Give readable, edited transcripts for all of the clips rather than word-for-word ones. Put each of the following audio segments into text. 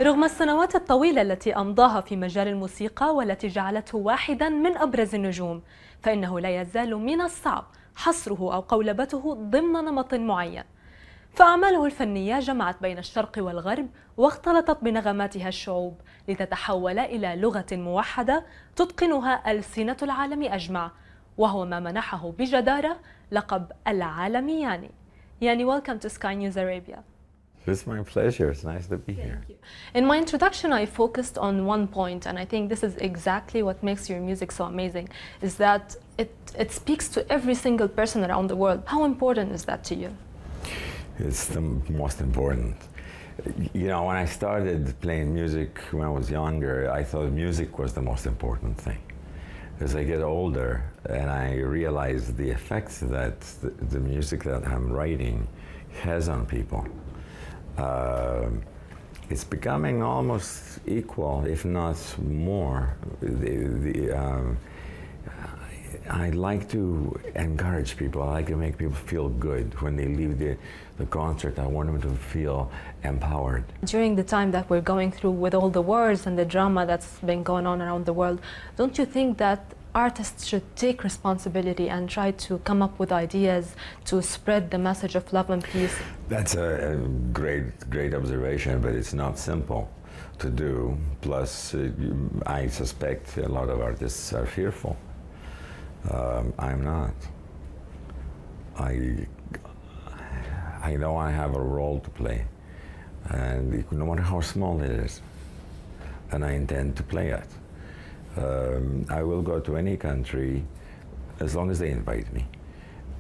رغم السنوات الطويلة التي أمضاها في مجال الموسيقى والتي جعلته واحدا من أبرز النجوم، فإنه لا يزال من الصعب حصره أو قولبته ضمن نمط معين. فأعماله الفنية جمعت بين الشرق والغرب واختلطت بنغماتها الشعوب لتتحول إلى لغة موحدة تتقنها ألسنة العالم أجمع، وهو ما منحه بجدارة لقب العالمي ياني. ياني, welcome to Sky News Arabia. It's my pleasure. It's nice to be here. In my introduction, I focused on one point, and I think this is exactly what makes your music so amazing, is that it speaks to every single person around the world. How important is that to you? It's the most important. You know, when I started playing music when I was younger, I thought music was the most important thing. As I get older and I realize the effects that the music that I'm writing has on people, it's becoming almost equal, if not more. I like to encourage people. I like to make people feel good when they leave the concert. I want them to feel empowered. During the time that we're going through with all the wars and the drama that's been going on around the world, don't you think that artists should take responsibility and try to come up with ideas to spread the message of love and peace? That's a great observation, but it's not simple to do. Plus, I suspect a lot of artists are fearful. I'm not. I know I have a role to play, and no matter how small it is, and I intend to play it. I will go to any country as long as they invite me,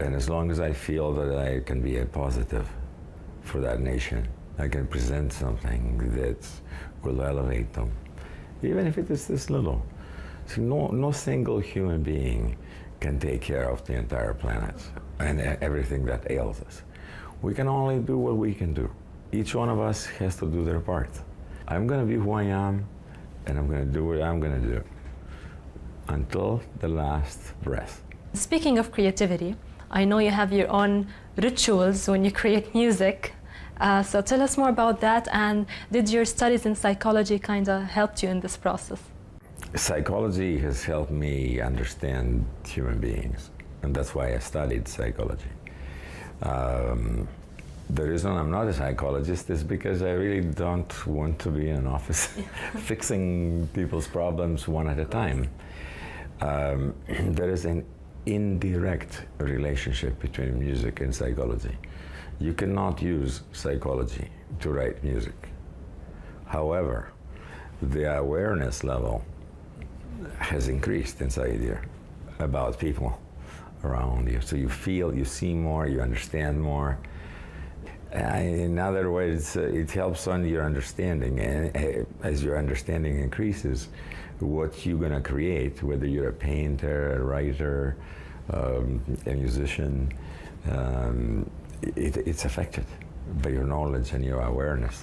and as long as I feel that I can be a positive for that nation. I can present something that will elevate them, even if it is this little. So no single human being can take care of the entire planet and everything that ails us. We can only do what we can do. Each one of us has to do their part. I'm going to be who I am, and I'm going to do what I'm going to do until the last breath. Speaking of creativity, I know you have your own rituals when you create music. So tell us more about that, and did your studies in psychology kind of help you in this process? Psychology has helped me understand human beings, and that's why I studied psychology. The reason I'm not a psychologist is because I really don't want to be in an office fixing people's problems one at a time. There is an indirect relationship between music and psychology. You cannot use psychology to write music. However, the awareness level has increased inside you about people around you. So you feel, you see more, you understand more. In other words, it helps on your understanding, and as your understanding increases, what you're going to create, whether you're a painter, a writer, a musician, it's affected by your knowledge and your awareness.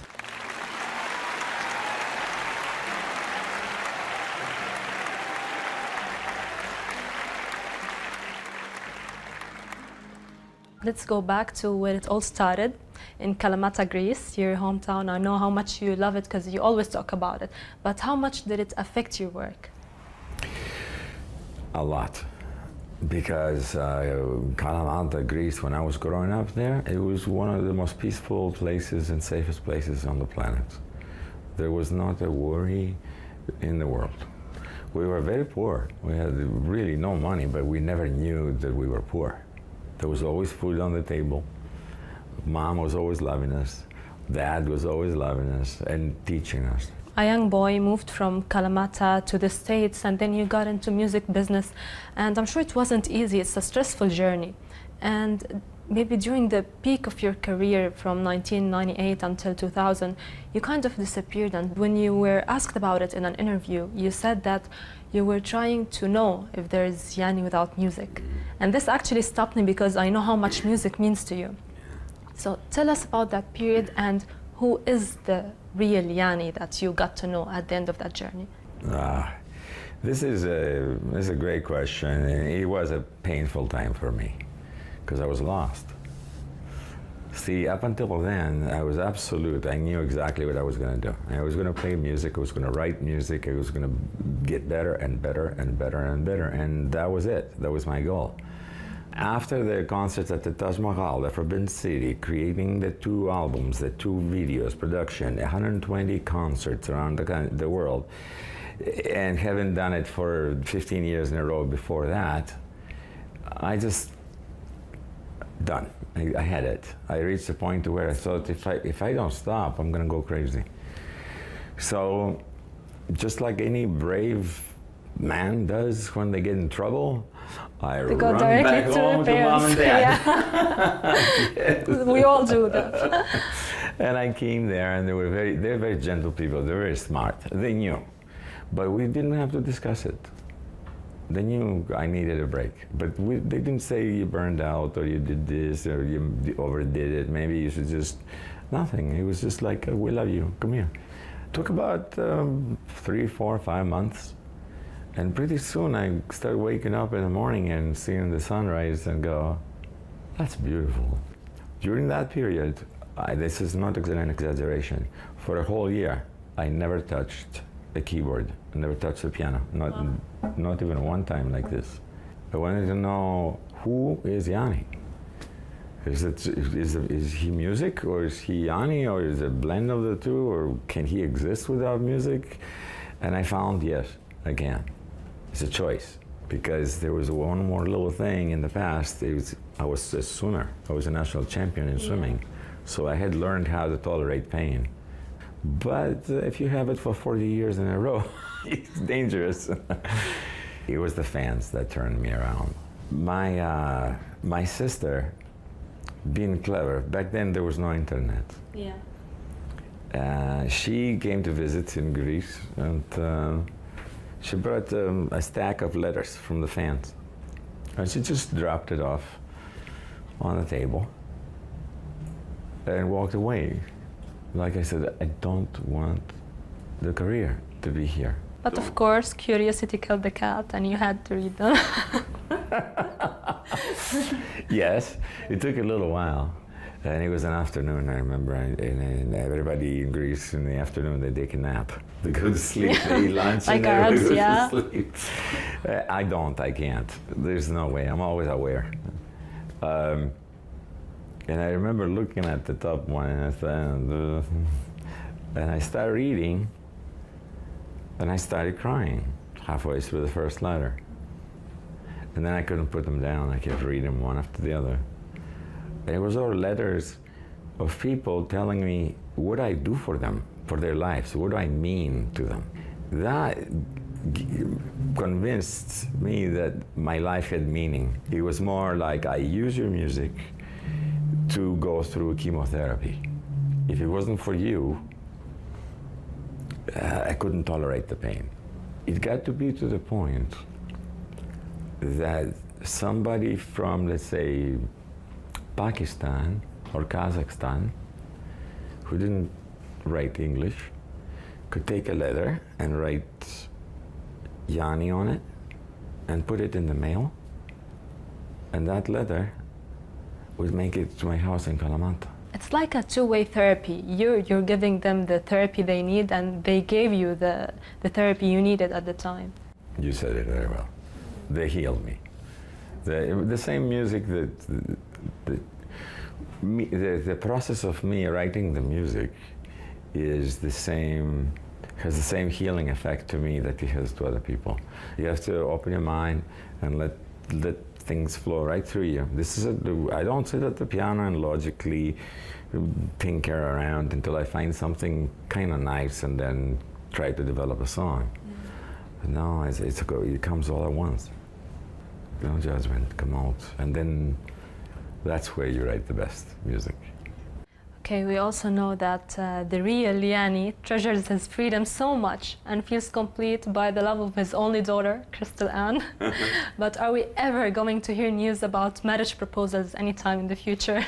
Let's go back to where it all started, in Kalaamata, Greece, your hometown. I know how much you love it because you always talk about it, but how much did it affect your work? A lot, because Kalaamata, Greece, when I was growing up there, it was one of the most peaceful places and safest places on the planet. There was not a worry in the world. We were very poor. We had really no money, but we never knew that we were poor. There was always food on the table. Mom was always loving us. Dad was always loving us and teaching us. A young boy moved from Kalaamata to the States, and then you got into music business, and I'm sure it wasn't easy. It's a stressful journey. And maybe during the peak of your career from 1998 until 2000, you kind of disappeared, and when you were asked about it in an interview, you said that you were trying to know if there's Yanni without music. And this actually stopped me because I know how much music means to you. So tell us about that period, and who is the real Yanni that you got to know at the end of that journey? This is a great question. It was a painful time for me because I was lost. See, up until then, I was absolute. I knew exactly what I was going to do. I was going to play music, I was going to write music, I was going to get better and better and better and better, and that was it. That was my goal. After the concerts at the Taj Mahal, the Forbidden City, creating the 2 albums, the 2 videos, production, 120 concerts around the world, and having done it for 15 years in a row before that, I just, done. I had it. I reached a point where I thought, if I don't stop, I'm going to go crazy. So, just like any brave man does when they get in trouble, I run back home to mom and dad. Yeah. We all do that. And I came there, and they're very gentle people. They're very smart. They knew, but we didn't have to discuss it. They knew I needed a break, but they didn't say you burned out or you did this or you overdid it. Maybe you should just, nothing. It was just like, we love you, come here. Took about 3, 4, 5 months, and pretty soon I started waking up in the morning and seeing the sunrise and go, that's beautiful. During that period, this is not an exaggeration, for a whole year, I never touched a keyboard. I never touched the piano, not even one time like this. I wanted to know, who is Yanni? Is he music, or is he Yanni, or is it a blend of the two, or can he exist without music? And I found, yes, again, it's a choice, because there was one more little thing in the past. I was a swimmer. I was a national champion in swimming, so I had learned how to tolerate pain. But if you have it for 40 years in a row, it's dangerous. It was the fans that turned me around. My sister, being clever, back then there was no internet. Yeah. She came to visit in Greece, and she brought a stack of letters from the fans. And she just dropped it off on the table and walked away. Like I said, I don't want the career to be here. But of course, curiosity killed the cat, and you had to read them. Yes, it took a little while. And it was an afternoon, I remember, and everybody in Greece in the afternoon, they take a nap. They go to sleep, they eat lunch, like and everybody yeah. goes to sleep. I can't. There's no way, I'm always aware. And I remember looking at the top one, and I started reading, and I started crying halfway through the first letter. And then I couldn't put them down. I kept reading one after the other. And it was all letters of people telling me what I do for them, for their lives, what do I mean to them. That convinced me that my life had meaning. It was more like, I use your music to go through chemotherapy. If it wasn't for you, I couldn't tolerate the pain. It got to be to the point that somebody from, let's say, Pakistan or Kazakhstan, who didn't write English, could take a letter and write Yanni on it and put it in the mail, and that letter would make it to my house in Kalaamata. It's like a two-way therapy. You're giving them the therapy they need, and they gave you the therapy you needed at the time. You said it very well. They healed me. The same music the process of me writing the music is the same, has the same healing effect to me that it has to other people. You have to open your mind and let things flow right through you. I don't sit at the piano and logically tinker around until I find something kind of nice and then try to develop a song. But no, it comes all at once. No judgment, come out, and then that's where you write the best music. Okay, we also know that the real Yanni treasures his freedom so much and feels complete by the love of his only daughter, Crystal Ann. But are we ever going to hear news about marriage proposals anytime in the future?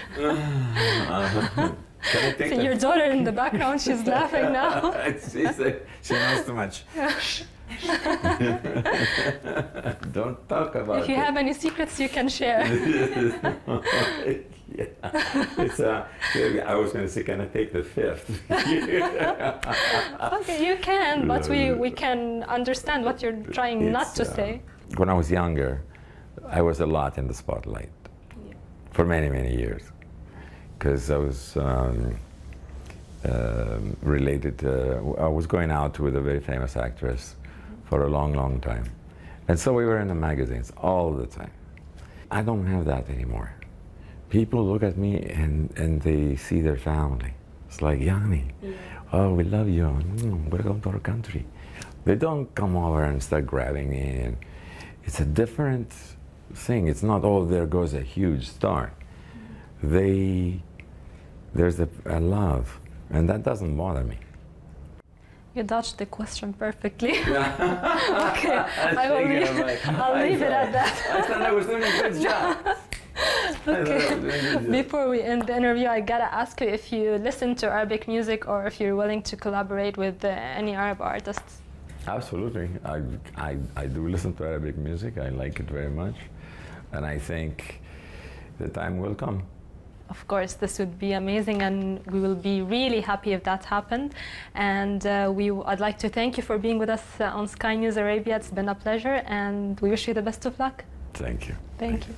See your daughter in the background, she's laughing now. She knows too much. Don't talk about it. If you have any secrets, you can share. Yeah. It's, I was going to say, can I take the fifth? Okay, you can, but we can understand what you're trying not to say. When I was younger, I was a lot in the spotlight for many, many years, because I was related to, I was going out with a very famous actress for a long, long time. And so we were in the magazines all the time. I don't have that anymore. People look at me and they see their family. It's like, Yanni, oh, we love you, welcome to our country. They don't come over and start grabbing me. And it's a different thing. It's not, oh, there goes a huge star. There's a love, and that doesn't bother me. You dodged the question perfectly. Okay, I'll leave it at that. I thought I was doing a good job. Okay. Before we end the interview, I gotta ask you if you listen to Arabic music or if you're willing to collaborate with any Arab artists. Absolutely. I do listen to Arabic music. I like it very much. And I think the time will come. Of course, this would be amazing, and we will be really happy if that happened. And I'd like to thank you for being with us on Sky News Arabia. It's been a pleasure, and we wish you the best of luck. Thank you. Thank you.